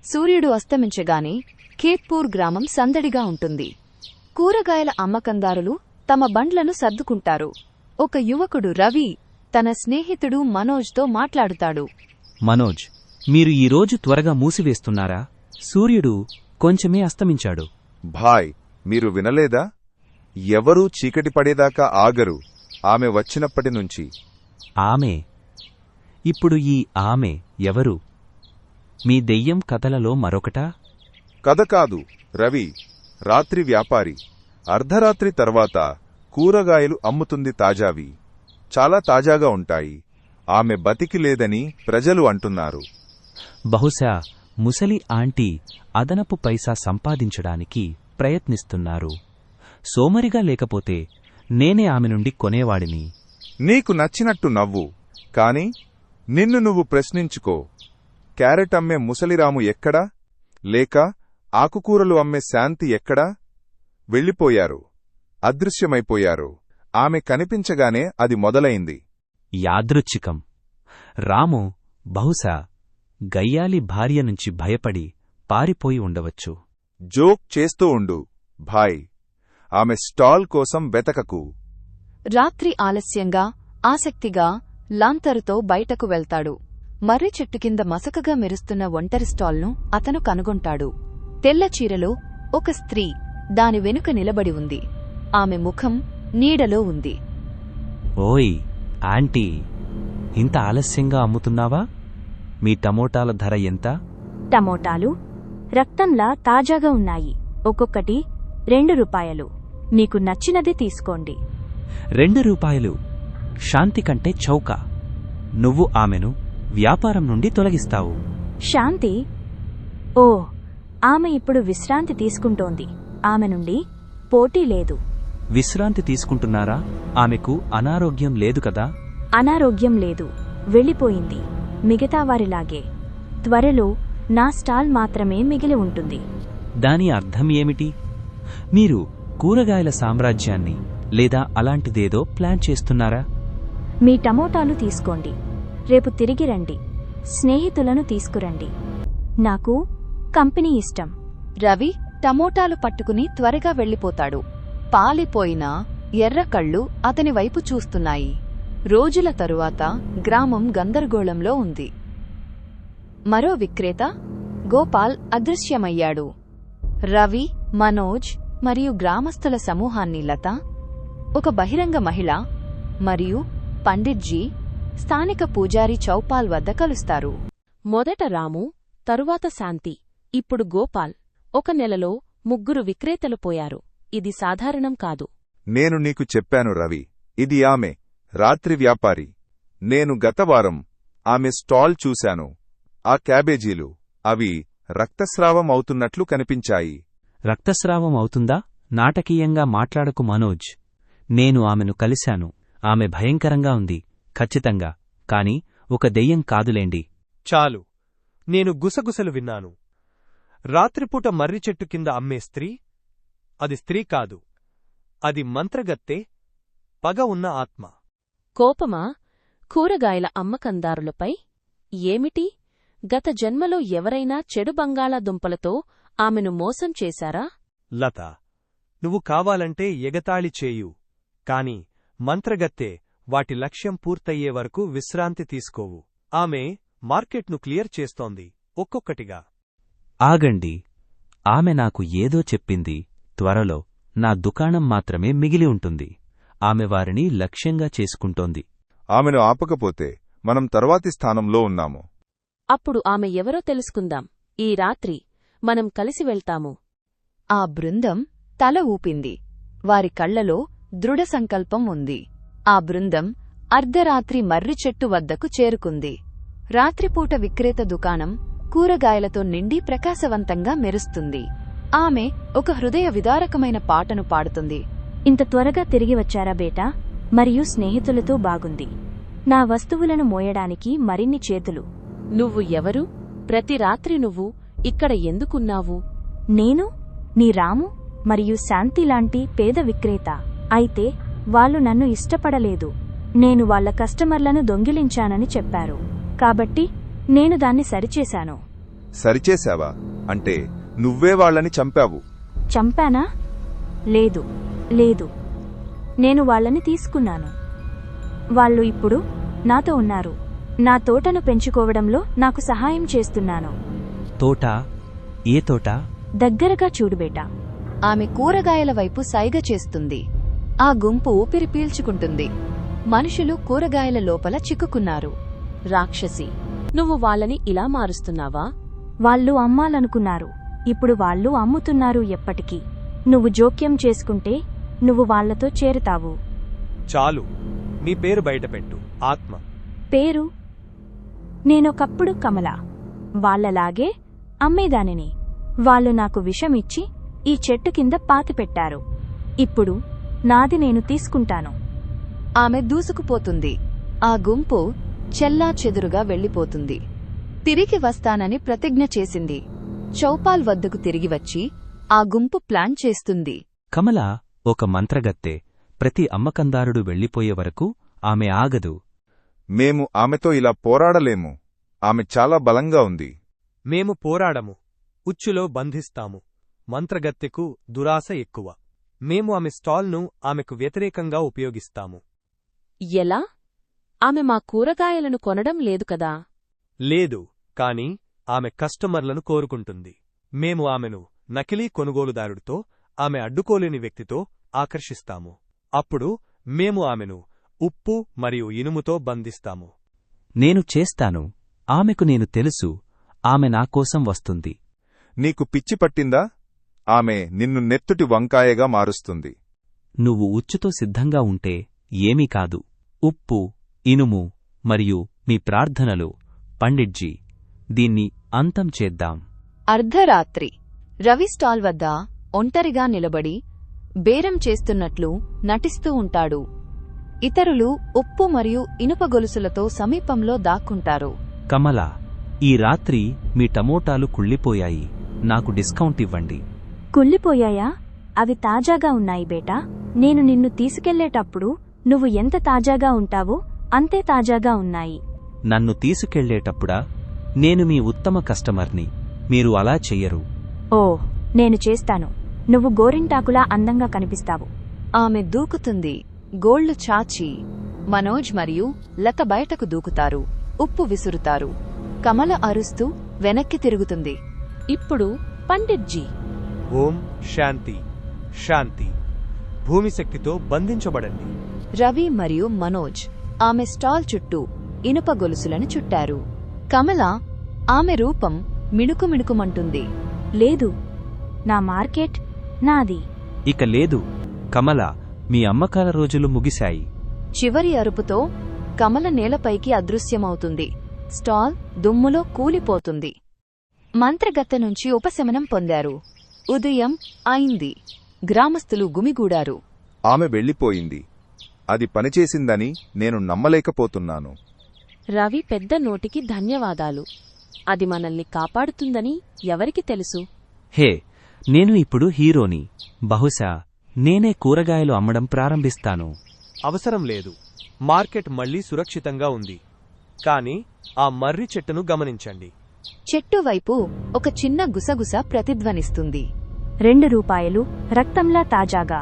సూర్యుడు అస్తమించగానే ఖేత్పూర్ గ్రామం సందడిగా ఉంటుంది. కూరగాయల అమ్మకందారులు తమ బండ్లను సర్దుకుంటారు. ఒక యువకుడు రవి తన స్నేహితుడు మనోజ్తో మాట్లాడుతాడు. మనోజ్, మీరు ఈరోజు త్వరగా మూసివేస్తున్నారా? సూర్యుడు కొంచెమే అస్తమించాడు. భాయ్, మీరు వినలేదా? ఎవరూ చీకటి పడేదాకా ఆగరు, ఆమె వచ్చినప్పటినుంచి. ఆమె? ఇప్పుడు ఈ ఆమె ఎవరు? మీ దెయ్యం కథలలో మరొకటా? కథ కాదు రవి, రాత్రి వ్యాపారి. అర్ధరాత్రి తర్వాత కూరగాయలు అమ్ముతుంది. తాజావి, చాలా తాజాగా ఉంటాయి. ఆమె బతికి లేదని ప్రజలు అంటున్నారు. బహుశా ముసలి ఆంటీ అదనపు పైసా సంపాదించడానికి ప్రయత్నిస్తున్నారు. సోమరిగా లేకపోతే నేనే ఆమె నుండి కొనేవాడిని. నీకు నచ్చినట్టు నవ్వు, కాని నిన్ను నువ్వు ప్రశ్నించుకో. క్యారెట్ అమ్మే ముసలిరాము ఎక్కడా? లేక ఆకుకూరలు అమ్మే శాంతి ఎక్కడా? వెళ్ళిపోయారు, అదృశ్యమైపోయారు. ఆమె కనిపించగానే అది మొదలైంది. యాదృచ్ఛికం. రాము బహుశా గయ్యాలి భార్య నుంచి భయపడి పారిపోయి ఉండవచ్చు. జోక్ చేస్తూ ఉండు భాయ్, ఆమె స్టాల్ కోసం వెతకకు. రాత్రి ఆలస్యంగా ఆసక్తిగా లాంతరుతో బయటకు వెళ్తాడు. మర్రి చెట్టు కింద మసకగా మెరుస్తున్న ఒంటరి స్టాల్ను అతను కనుగొంటాడు. తెల్ల చీరలో ఒక స్త్రీ దాని వెనుక నిలబడి ఉంది. ఆమె ముఖం నీడలో ఉంది. ఓయ్ ఆంటీ, ఇంత ఆలస్యంగా అమ్ముతున్నావా? మీ టమోటాల ధర ఎంత? టమోటాలు రక్తంలా తాజాగా ఉన్నాయి. ఒక్కొక్కటి 2 రూపాయలు. నీకు నచ్చినది తీసుకోండి. 2 రూపాయలు? శాంతి కంటే చౌక. నువ్వు ఆమెను వ్యాపారం నుండి తొలగిస్తావు. శాంతి? ఓ, ఆమె ఇప్పుడు విశ్రాంతి తీసుకుంటోంది. ఆమె నుండి పోటీ లేదు. విశ్రాంతి తీసుకుంటున్నారా? ఆమెకు అనారోగ్యం లేదు కదా? అనారోగ్యం లేదు, వెళ్ళిపోయింది. మిగతా వారిలాగే. త్వరలో నా స్టాల్ మాత్రమే మిగిలి ఉంటుంది. దాని అర్థం ఏమిటి? మీరు కూరగాయల సామ్రాజ్యాన్ని లేదా అలాంటిదేదో ప్లాన్ చేస్తున్నారా? మీ టమోటాలు తీసుకోండి. రేపు తిరిగి రండి. స్నేహితులను తీసుకురండి. నాకు కంపెనీ ఇష్టం. రవి టమోటాలు పట్టుకుని త్వరగా వెళ్ళిపోతాడు. పాలిపోయిన ఎర్రకళ్ళు అతని వైపు చూస్తున్నాయి. రోజుల తరువాత గ్రామం గందరగోళంలో ఉంది. మరో విక్రేత గోపాల్ అదృశ్యమయ్యాడు. రవి, మనోజ్ మరియు గ్రామస్తుల సమూహాన్ని లత, ఒక బహిరంగ మహిళ మరియు పండిట్జీ స్థానిక పూజారి చౌపాల్ వద్ద కలుస్తారు. మొదట రాము, తరువాత శాంతి, ఇప్పుడు గోపాల్. 1 నెలలో 3 విక్రేతలు పోయారు. ఇది సాధారణం కాదు. నేను నీకు చెప్పాను రవి, ఇది ఆమె రాత్రి వ్యాపారి. నేను గతవారం ఆమె స్టాల్ చూశాను. ఆ క్యాబేజీలు, అవి రక్తస్రావం అవుతున్నట్లు కనిపించాయి. రక్తస్రావం అవుతుందా? నాటకీయంగా మాట్లాడకు మనోజ్. నేను ఆమెను కలిశాను. ఆమె భయంకరంగా ఉంది, ఖచ్చితంగా. కాని ఒక దెయ్యం కాదులేండి. చాలు, నేను గుసగుసలు విన్నాను. రాత్రిపూట మర్రి చెట్టు కింద అమ్మే స్త్రీ? అది స్త్రీ కాదు, అది మంత్రగత్తె, పగ ఉన్న ఆత్మ. కోపమా? కూరగాయల అమ్మకందారులపై? ఏమిటి? గత జన్మలో ఎవరైనా చెడు బంగాళాదుంపలతో ఆమెను మోసం చేశారా? లత, నువ్వు కావాలంటే ఎగతాళి చేయు, కాని మంత్రగత్తె వాటి లక్ష్యం పూర్తయ్యే వరకు విశ్రాంతి తీసుకోవు. ఆమె మార్కెట్ను క్లియర్ చేస్తోంది, ఒక్కొక్కటిగా. ఆగండి, ఆమె నాకు ఏదో చెప్పింది. త్వరలో నా దుకాణం మాత్రమే మిగిలి ఉంటుంది. ఆమె వారిని లక్ష్యంగా చేసుకుంటోంది. ఆమెను ఆపకపోతే మనం తర్వాతి స్థానంలో ఉన్నాము. అప్పుడు ఆమె ఎవరో తెలుసుకుందాం. ఈ రాత్రి మనం కలిసి వెళ్తాము. ఆ బృందం తల ఊపింది. వారి కళ్లలో దృఢ సంకల్పం ఉంది. ఆ బృందం అర్ధరాత్రి మర్రి చెట్టు వద్దకు చేరుకుంది. రాత్రిపూట విక్రేత దుకాణం కూరగాయలతో నిండి ప్రకాశవంతంగా మెరుస్తుంది. ఆమె ఒక హృదయ విదారకమైన పాటను పాడుతుంది. ఇంత త్వరగా తిరిగి వచ్చారా బేటా? మరియు స్నేహితులతో బాగుంది. నా వస్తువులను మోయడానికి మరిన్ని చేతులు. నువ్వు ఎవరు? ప్రతి రాత్రి నువ్వు ఇక్కడ ఎందుకున్నావు? నేను నీ రాము మరియు శాంతిలాంటి పేద విక్రేత. అయితే వాళ్ళు నన్ను ఇష్టపడలేదు. నేను వాళ్ల కస్టమర్లను దొంగిలించానని చెప్పారు. కాబట్టి నేను దాన్ని సరిచేశాను. సరిచేశావా? అంటే నువ్వే వాళ్ళని చంపావు. చంపానా? లేదు లేదు, నేను వాళ్ళని తీసుకున్నాను. వాళ్ళు ఇప్పుడు నాతో ఉన్నారు. నా తోటను పెంచుకోవడంలో నాకు సహాయం చేస్తున్నాను. తోట? ఏ తోట? దగ్గరగా చూడు బేటా. ఆమె కూరగాయల వైపు సైగ చేస్తుంది. ఆ గుంపు ఊపిరి పీల్చుకుంటుంది. మనుషులు కూరగాయల లోపల చిక్కుకున్నారు. రాక్షసి, నువ్వు వాళ్ళని ఇలా మారుస్తున్నావా? వాళ్ళు అమ్మాలనుకున్నారు, ఇప్పుడు వాళ్ళు అమ్ముతున్నారు. ఎప్పటికీ నువ్వు జోక్యం చేసుకుంటే నువ్వు వాళ్లతో చేరుతావు. చాలు, నీ పేరు బయటపెట్టు. ఆత్మ పేరు? నేనొకప్పుడు కమల, వాళ్లలాగే అమ్మేదానిని. వాళ్ళు నాకు విషమిచ్చి ఈ చెట్టు కింద పాతిపెట్టారు. ఇప్పుడు నాది నేను తీసుకుంటాను. ఆమె దూసుకుపోతుంది. ఆ గుంపు చెల్లా చెదురుగా వెళ్లిపోతుంది. తిరిగి వస్తానని ప్రతిజ్ఞ చేసింది. చౌపాల్ వద్దకు తిరిగి వచ్చి ఆ గుంపు ప్లాన్ చేస్తుంది. కమల ఒక మంత్రగత్తె. ప్రతి అమ్మకందారుడు వెళ్లిపోయే వరకు ఆమె ఆగదు. మేము ఆమెతో ఇలా పోరాడలేము. ఆమె చాలా బలంగా ఉంది. మేము పోరాడము, ఉచ్చులో బంధిస్తాము. మంత్రగత్తెకు దురాశ ఎక్కువ. మేము ఆమె స్టాల్ను ఆమెకు వ్యతిరేకంగా ఉపయోగిస్తాము. ఎలా? ఆమె మా కూరగాయలను కొనడం లేదు కదా? లేదు, కాని ఆమె కస్టమర్లను కోరుకుంటుంది. మేము ఆమెను నకిలీ కొనుగోలుదారుడితో, ఆమె అడ్డుకోలేని వ్యక్తితో ఆకర్షిస్తాము. అప్పుడు మేము ఆమెను ఉప్పు మరియు ఇనుముతో బంధిస్తాము. నేను చేస్తాను. ఆమెకు నేను తెలుసు. ఆమె నాకోసం వస్తుంది. నీకు పిచ్చి పట్టిందా? ఆమె నిన్ను నెత్తుటి వంకాయగా మారుస్తుంది. నువ్వు ఉచ్చుతో సిద్ధంగా ఉంటే ఏమీ కాదు. ఉప్పు, ఇనుము మరియు మీ ప్రార్థనలు. పండిట్జీ, దీన్ని అంతం చేద్దాం. అర్ధరాత్రి రవి స్టాల్ వద్ద ఒంటరిగా నిలబడి బేరం చేస్తున్నట్లు నటిస్తూ ఉంటాడు. ఇతరులు ఉప్పు మరియు ఇనుప గొలుసులతో సమీపంలో దాక్కుంటారు. కమల, ఈ రాత్రి మీ టమోటాలు కుళ్ళిపోయాయి. నాకు డిస్కౌంట్ ఇవ్వండి. కుళ్ళిపోయాయా? అవి తాజాగా ఉన్నాయి బేటా. నేను నిన్ను తీసుకెళ్లేటప్పుడు నువ్వు ఎంత తాజాగా ఉంటావో అంతే తాజాగా ఉన్నాయి. నన్ను తీసుకెళ్లేటప్పుడా? నేను మీ ఉత్తమ కస్టమర్ని. మీరు అలా చెయ్యరు. ఓ, నేను చేస్తాను. నువ్వు గోరింటాకులా అందంగా కనిపిస్తావు. ఆమె దూకుతుంది. గోళ్లు చాచి మనోజ్ మరియు లత బయటకు దూకుతారు. ఉప్పు విసురుతారు. కమల అరుస్తూ వెనక్కి తిరుగుతుంది. ఇప్పుడు పండిట్జీ. ఓం శాంతి శాంతి. భూమిశక్తితో బంధించబడండి. రవి మరియు మనోజ్ ఆమె స్టాల్ చుట్టూ ఇనుప గొలుసులను చుట్టారు. కమల ఆమె రూపం మిణుకుమిణుకుమంటుంది. లేదు, నా మార్కెట్ నాది. ఇక లేదు. కమల, మీ అమ్మకాల రోజులు ముగిశాయి. చివరి అరుపుతో కమల నేలపైకి అదృశ్యమవుతుంది. స్టాల్ దుమ్ములో కూలిపోతుంది. మంత్రగత్తె నుంచి ఉపశమనం పొందారు. ఉదయం అయింది. గ్రామస్తులు గుమిగూడారు. ఆమె వెళ్ళిపోయింది. అది పనిచేసిందని నేను నమ్మలేకపోతున్నాను. రవి పెద్ద నోటికి ధన్యవాదాలు. అది మనల్ని కాపాడుతుందని ఎవరికి తెలుసు? హే, నేను ఇప్పుడు హీరోని. బహుశా నేనే కూరగాయలు అమ్మడం ప్రారంభిస్తాను. అవసరం లేదు. మార్కెట్ మళ్లీ సురక్షితంగా ఉంది. కాని ఆ మర్రి చెట్టును గమనించండి. చెట్టు వైపు ఒక చిన్న గుసగుస ప్రతిధ్వనిస్తుంది. 2 రూపాయలు, రక్తంలా తాజాగా.